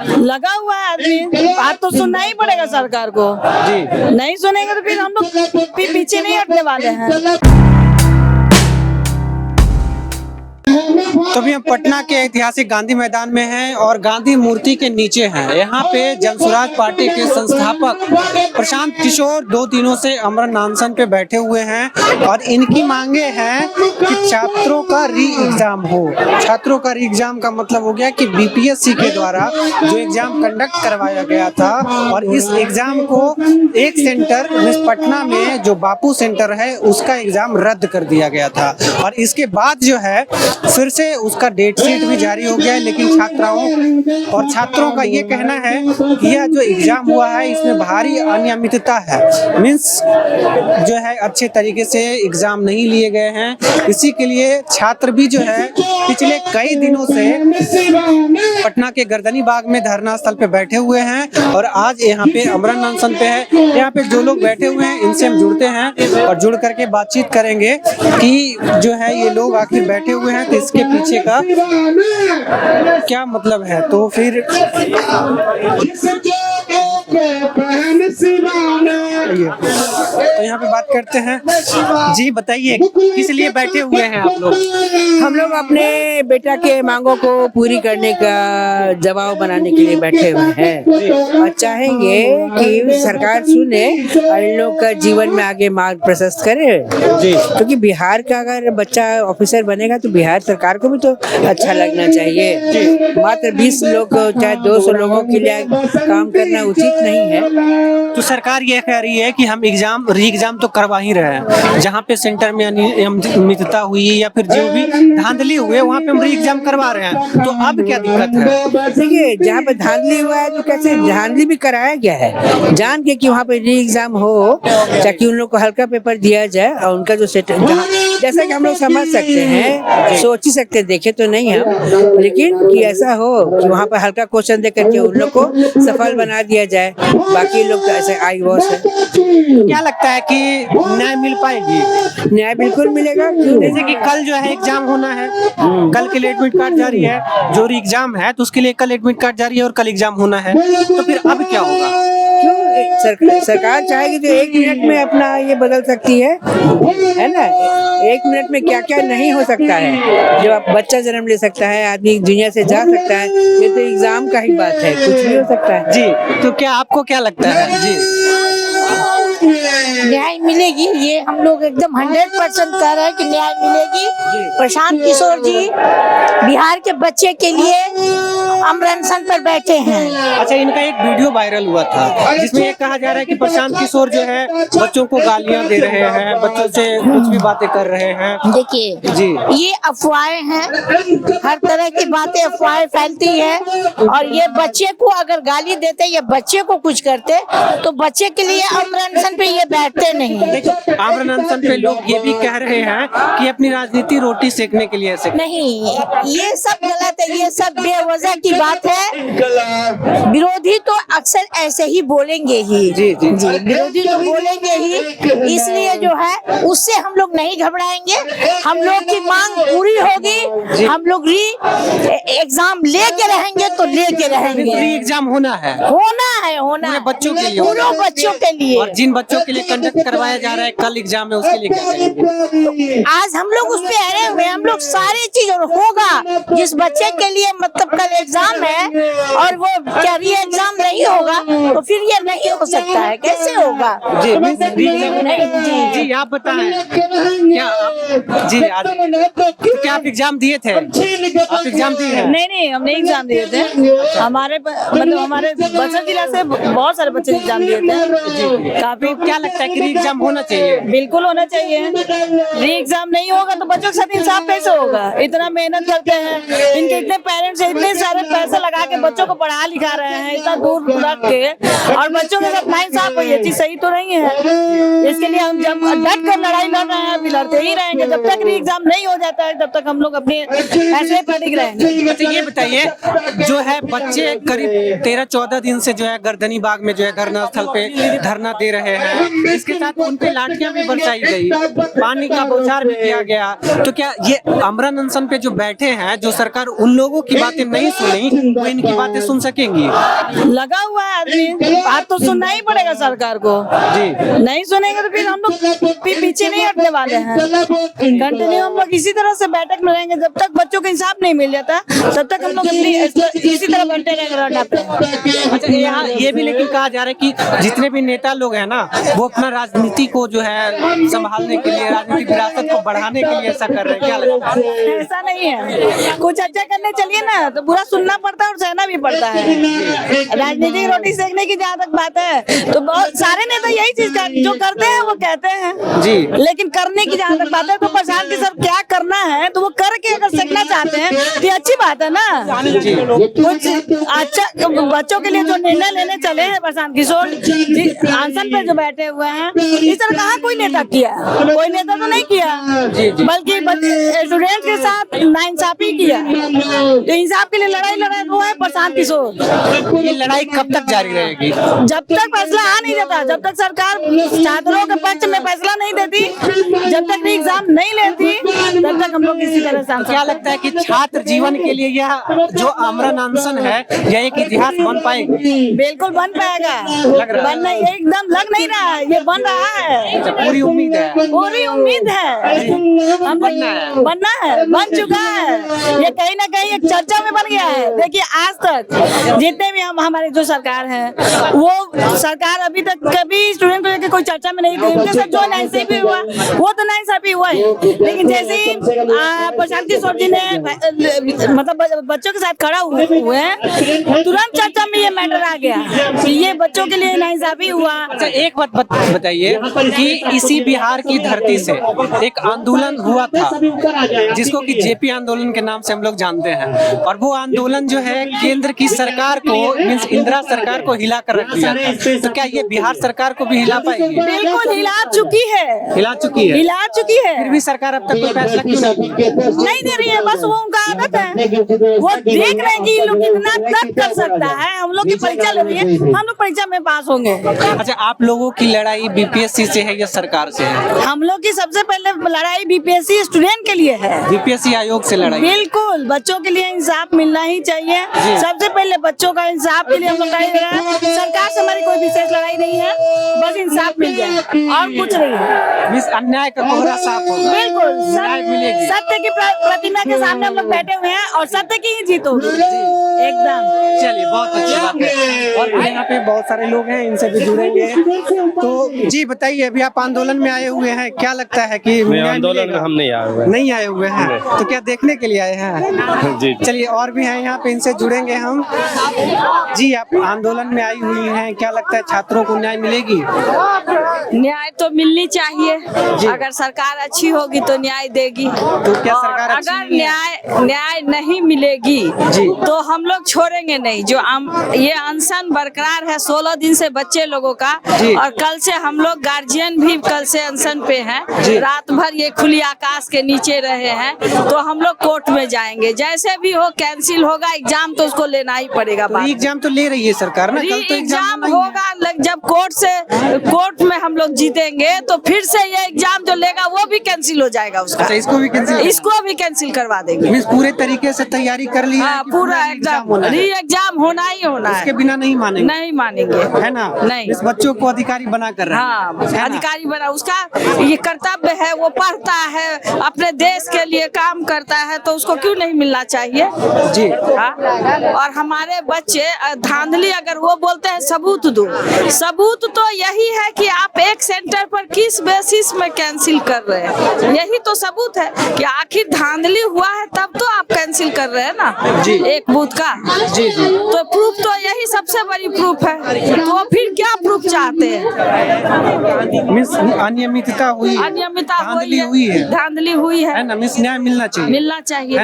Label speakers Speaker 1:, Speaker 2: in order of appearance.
Speaker 1: लगा हुआ है आदमी, बात तो सुनना ही पड़ेगा सरकार को जी। नहीं सुनेंगे तो फिर हम लोग पीछे नहीं हटने वाले हैं।
Speaker 2: तो अभी हम पटना के ऐतिहासिक गांधी मैदान में हैं और गांधी मूर्ति के नीचे हैं। यहाँ पे जनसुराज पार्टी के संस्थापक प्रशांत किशोर 2 दिनों से अमरन अनशन पे बैठे हुए हैं और इनकी मांगे हैं कि छात्रों का री एग्जाम हो। छात्रों का री एग्जाम का मतलब हो गया कि बीपीएससी के द्वारा जो एग्जाम कंडक्ट करवाया गया था और इस एग्जाम को एक सेंटर पटना में जो बापू सेंटर है उसका एग्जाम रद्द कर दिया गया था और इसके बाद जो है फिर से उसका डेट शीट भी जारी हो गया है। लेकिन छात्राओं और छात्रों का ये कहना है कि यह जो एग्जाम हुआ है इसमें भारी अनियमितता है, मीन्स जो है अच्छे तरीके से एग्जाम नहीं लिए गए हैं। इसी के लिए छात्र भी जो है पिछले कई दिनों से पटना के गर्दनी बाग में धरना स्थल पे बैठे हुए हैं और आज यहाँ पे अमरन अनशन पे है। यहाँ पे जो लोग बैठे हुए हैं इनसे हम जुड़ते हैं और जुड़ करके बातचीत करेंगे कि जो है ये लोग आखिर बैठे हुए हैं तो इसके पीछे का क्या मतलब है। तो फिर तो यहाँ पे बात करते हैं। जी बताइए किस लिए बैठे हुए हैं आप लोग?
Speaker 3: हम लोग अपने बेटा के मांगों को पूरी करने का दबाव बनाने के लिए बैठे हुए हैं और चाहेंगे कि सरकार सुने और इन लोग का जीवन में आगे मार्ग प्रशस्त करे जी। क्योंकि बिहार का अगर बच्चा ऑफिसर बनेगा तो बिहार सरकार को भी तो अच्छा लगना चाहिए। मात्र 20 लोग चाहे 200 लोगों के लिए काम करना उचित नहीं है।
Speaker 2: तो सरकार ये कह रही है कि हम री एग्जाम तो करवा ही रहे हैं, जहाँ पे सेंटर में अनियमितता हुई या फिर जो भी धांधली हुए वहाँ पे हम री एग्जाम करवा रहे हैं। तो अब क्या दिक्कत है?
Speaker 3: देखिए जहाँ पे धांधली हुआ है तो कैसे धांधली भी कराया गया है जान के कि वहाँ पे री एग्जाम हो ताकि उन लोग को हल्का पेपर दिया जाए और उनका जो जैसा कि हम लोग समझ सकते हैं सोच ही सकते हैं, देखे तो नहीं हम, लेकिन कि ऐसा हो कि वहाँ पर हल्का क्वेश्चन दे करके उन लोग को सफल बना दिया जाए। बाकी लोग तो ऐसे आई वॉश है।
Speaker 2: क्या लगता है कि न्याय मिल पाएगी?
Speaker 3: न्याय बिल्कुल मिलेगा।
Speaker 2: जैसे कि कल जो है एग्जाम होना है, कल के लिए एडमिट कार्ड जारी है, जो एग्जाम है तो उसके लिए कल एडमिट कार्ड जारी है और कल एग्जाम होना है, तो फिर अब क्या होगा?
Speaker 3: क्यों सरकार चाहेगी तो 1 मिनट में अपना ये बदल सकती है ना। 1 मिनट में क्या क्या नहीं हो सकता है। जब आप बच्चा जन्म ले सकता है, आदमी दुनिया से जा सकता है, ये तो एग्जाम का ही बात है, कुछ भी हो सकता है
Speaker 2: जी। तो क्या आपको क्या लगता है? जी
Speaker 4: न्याय मिलेगी, ये हम लोग एकदम 100% कह रहे हैं कि न्याय मिलेगी। प्रशांत किशोर जी बिहार के बच्चे के लिए अमरन अनशन पर बैठे हैं।
Speaker 2: अच्छा, इनका एक वीडियो वायरल हुआ था जिसमें ये कहा जा रहा है कि प्रशांत किशोर जो है बच्चों को गालियां दे रहे हैं, बच्चों से कुछ भी बातें कर रहे हैं।
Speaker 4: देखिए
Speaker 2: जी, ये
Speaker 4: अफवाहें हैं, हर तरह की बातें अफवाहें फैलती है और ये बच्चे को अगर गाली देते या बच्चे को कुछ करते तो बच्चे के लिए अमरन अनशन पे ये बैठते नहीं।
Speaker 2: अमरन अनशन पे लोग ये भी कह रहे हैं कि अपनी राजनीति रोटी सेकने के लिए ऐसे
Speaker 4: नहीं, ये सब गलत है, ये सब बेवजह की बात है। विरोधी तो अक्सर ऐसे ही बोलेंगे ही।
Speaker 2: जी जी
Speaker 4: जी, विरोधी तो बोलेंगे ही, इसलिए जो है उससे हम लोग नहीं घबराएंगे। हम लोग की मांग पूरी होगी, हम लोग री एग्जाम लेके रहेंगे तो लेके रहेंगे।
Speaker 2: री एग्जाम होना है,
Speaker 4: होना है
Speaker 2: बच्चों के लिए,
Speaker 4: पूरे बच्चों के लिए।
Speaker 2: और जिन बच्चों के लिए कंडक्ट करवाया जा रहा है कल एग्जाम है उसके लिए क्या करेंगे?
Speaker 4: आज हम लोग उस पे अड़े हुए, हम लोग सारी चीज होगा जिस बच्चे के लिए मतलब कल एग्जाम है और वो क्या री एग्जाम नहीं होगा तो फिर ये नहीं हो सकता है, कैसे होगा?
Speaker 2: जी जी आप बताएं क्या आप जी आज क्या आप एग्जाम दिए थे? आप एग्जाम दिए हैं?
Speaker 1: नहीं, हम नहीं एग्जाम दिए थे। हमारे बक्सर जिला से बहुत सारे बच्चे एग्जाम दिए थे।
Speaker 2: काफी क्या लगता है कि री एग्जाम होना चाहिए?
Speaker 1: बिल्कुल होना चाहिए। री एग्जाम नहीं होगा तो बच्चों के साथ इंसाफ कैसे होगा? इतना मेहनत करते हैं, इनके इतने पेरेंट्स इतने सारे पैसे लगा के बच्चों को पढ़ा लिखा रहे हैं, इतना दूर रख के और बच्चों के साथ नाइंसाफ है, ये चीज सही तो नहीं है। इसके लिए हम जब डट कर लड़ाई लड़ रहे हैं, अभी लड़ते ही रहेंगे जब तक री एग्जाम नहीं हो जाता है, तब तक हम लोग अपने फैसले पर टिक रहेंगे।
Speaker 2: अच्छा ये बताइए, जो है बच्चे करीब 13-14 दिन से जो है गर्दनी बाग में जो है धरना स्थल पे धरना दे रहे हैं, इसके साथ उन पे लाठियां भी बरसाई गई, पानी का बौछार भी किया गया, तो क्या ये आमरण अनशन पे जो बैठे हैं, जो सरकार उन लोगों की बातें नहीं सुनी, वो इनकी बातें सुन सकेंगी?
Speaker 1: लगा हुआ है आदमी, बात तो सुनना ही पड़ेगा सरकार को
Speaker 2: जी।
Speaker 1: नहीं सुनेंगे तो फिर हम लोग पीछे नहीं हटने वाले हैं। कंटिन्यू हम लोग इसी तरह से बैठक में रहेंगे, जब तक बच्चों को इंसाफ नहीं मिल जाता तब तक हम लोग इसी तरह बैठे रहेंगे रोड पे।
Speaker 2: अच्छा यहाँ ये भी लेकिन कहा जा रहा है कि जितने भी नेता लोग हैं ना, वो अपना राजनीति को जो है संभालने के लिए, राजनीतिक विरासत को बढ़ाने के लिए ऐसा कर रहे हैं, क्या लगता है?
Speaker 1: ऐसा नहीं है, कुछ अच्छा करने चलिए ना तो बुरा सुनना पड़ता है और सहना भी पड़ता है। राजनीतिक रोटी सेकने की जहाँ तक बात है तो बहुत सारे नेता यही चीज जो करते हैं वो कहते हैं
Speaker 2: जी,
Speaker 1: लेकिन करने की जहाँ तक बात है तो प्रशांत की सर क्या करना है तो वो करके अगर सीखना चाहते हैं तो अच्छी बात है ना।
Speaker 2: जी।
Speaker 1: कुछ अच्छा बच्चों के लिए जो निर्णय लेने चले हैं प्रशांत किशोर जी आसन पे जो बैठे हुए हैं, इस तरह कहाँ कोई नेता किया, कोई नेता तो नहीं किया, बल्कि स्टूडेंट के साथ नाइंसाफी किया। तो इंसाफ के लिए लड़ाई लड़ा वो है प्रशांत किशोर।
Speaker 2: ये लड़ाई कब तक जारी रहेगी?
Speaker 1: जब तक फैसला आ नहीं जाता, जब तक सरकार छात्रों के पक्ष में फैसला नहीं देती, जब तक एग्जाम नहीं लेती, तब तक हम लोग इसी तरह से।
Speaker 2: क्या लगता है कि छात्र जीवन के लिए यह जो आमरण अनशन है, यह एक इतिहास बन पाएगी?
Speaker 1: बिल्कुल बन पाएगा,
Speaker 2: लग रहा है?
Speaker 1: बनना एकदम लग नहीं रहा है, ये बन रहा है।
Speaker 2: अच्छा, पूरी उम्मीद है?
Speaker 1: पूरी उम्मीद है, हम बनना है, बन चुका है। ये कहीं ना कहीं एक चर्चा में बन गया है। देखिए आज तक जितने भी हमारे जो सरकार है, वो सरकार अभी तक कभी स्टूडेंट को लेकर कोई चर्चा में नहीं गई। उनके साथ जो नाइंसाफी हुआ वो तो नाइंसाफी हुआ है, लेकिन जैसे ही प्रशांत किशोर जी ने मतलब बच्चों के साथ खड़ा हुए हैं, तुरंत चर्चा में ये मैटर आ गया कि ये बच्चों के लिए नाइंसाफी हुआ।
Speaker 2: अच्छा एक बात बताइए कि इसी बिहार की धरती से एक आंदोलन हुआ था जिसको कि जेपी आंदोलन के नाम से हम लोग जानते हैं, और वो आंदोलन जो है केंद्र की सरकार को मींस इंदिरा सरकार को हिला कर रख दिया था। तो क्या ये बिहार सरकार को भी हिला पाएगी?
Speaker 1: बिल्कुल हिला चुकी है,
Speaker 2: हिला चुकी है,
Speaker 1: हिला चुकी है।
Speaker 2: फिर भी सरकार अब तक कोई फैसला क्यों
Speaker 1: नहीं दे रही है? बस वो उनका आदत है, वो देख रहे हैं कि लोग कितना तक कर सकता है। हम लोग की परीक्षा ले रही है, हम लोग परीक्षा में पास होंगे।
Speaker 2: अच्छा आप लोगों की लड़ाई बीपीएससी से है या सरकार से है?
Speaker 1: हम लोग की सबसे पहले लड़ाई बीपीएससी स्टूडेंट के लिए है,
Speaker 2: बीपीएससी आयोग से लड़ाई।
Speaker 1: बिल्कुल बच्चों के लिए इंसाफ मिलना ही चाहिए। सबसे पहले बच्चों का इंसाफ के लिए हम लोग लड़ाई लड़ रहे हैं। सरकार से हमारी कोई विशेष लड़ाई नहीं है, बस इंसाफ मिल जाए और कुछ नहीं है।
Speaker 2: मिस अन्याय का कोहरा साफ होगा,
Speaker 1: बिल्कुल
Speaker 2: न्याय मिलेगी।
Speaker 1: सत्य की प्रतिमा के सामने हम लोग बैठे हुए हैं और सत्य की ही जीत होगी एकदम।
Speaker 2: चलिए बहुत अच्छी बात है। और यहाँ पे बहुत सारे लोग हैं, इनसे भी जुड़ेंगे। तो जी बताइए, अभी आप आंदोलन में आए हुए हैं, क्या लगता है कि
Speaker 5: आंदोलन में हम नहीं आए हुए
Speaker 2: नहीं आए हुए हैं, तो क्या देखने के लिए आए हैं?
Speaker 5: जी
Speaker 2: चलिए और भी हैं यहाँ पे, इनसे जुड़ेंगे हम। जी आप आंदोलन में आई हुई हैं, क्या लगता है छात्रों को न्याय मिलेगी?
Speaker 6: न्याय तो मिलनी चाहिए, अगर सरकार अच्छी होगी तो न्याय देगी।
Speaker 2: तो क्या सरकार अच्छी
Speaker 6: अगर
Speaker 2: नहीं है?
Speaker 6: न्याय नहीं मिलेगी
Speaker 2: जी।
Speaker 6: तो हम लोग छोड़ेंगे नहीं। जो ये अनशन बरकरार है 16 दिन से बच्चे लोगों का,
Speaker 2: जी।
Speaker 6: और कल से हम लोग गार्जियन भी कल से अनशन पे हैं।
Speaker 2: जी।
Speaker 6: रात भर ये खुली आकाश के नीचे रहे हैं, तो हम लोग कोर्ट में जाएंगे। जैसे भी हो कैंसिल होगा एग्जाम तो उसको लेना ही पड़ेगा।
Speaker 2: तो एग्जाम तो ले रही है सरकार ना, कल तो
Speaker 6: एग्जाम होगा। जब कोर्ट में हम लोग जीतेंगे तो फिर से ये एग्जाम जो लेगा वो भी कैंसिल हो जाएगा उसका।
Speaker 2: अच्छा इसको भी कैंसिल
Speaker 6: करवा देंगे।
Speaker 2: पूरे तरीके से तैयारी कर ली है?
Speaker 6: हाँ, पूरा एग्जाम री एग्जाम होना ही होना है।
Speaker 2: इसके बिना नहीं मानेंगे?
Speaker 6: नहीं मानेंगे,
Speaker 2: है ना?
Speaker 6: नहीं।
Speaker 2: इस बच्चों को अधिकारी बना कर रहे हैं।
Speaker 6: हाँ अधिकारी बना, उसका ये कर्तव्य है, वो पढ़ता है अपने देश के लिए काम करता है, तो उसको क्यों नहीं मिलना चाहिए?
Speaker 2: जी
Speaker 6: हाँ? और हमारे बच्चे धांधली अगर वो बोलते हैं सबूत दो, सबूत तो यही है कि आप एक सेंटर पर किस बेसिस में कैंसिल कर रहे हैं, यही तो सबूत है कि आखिर धांधली हुआ है तब तो आप कैंसिल कर रहे हैं ना
Speaker 2: जी।
Speaker 6: एक बूथ का।
Speaker 2: जी जी।
Speaker 6: तो प्रूफ तो यही सबसे बड़ी प्रूफ है, तो फिर क्या प्रूफ चाहते हैं?
Speaker 2: मिस अनियमितता हुई,
Speaker 6: अनियमितता
Speaker 2: धांधली हुई है,
Speaker 6: धांधली हुई है
Speaker 2: ना? मिस न्याय मिलना चाहिए।
Speaker 6: मिलना चाहिए।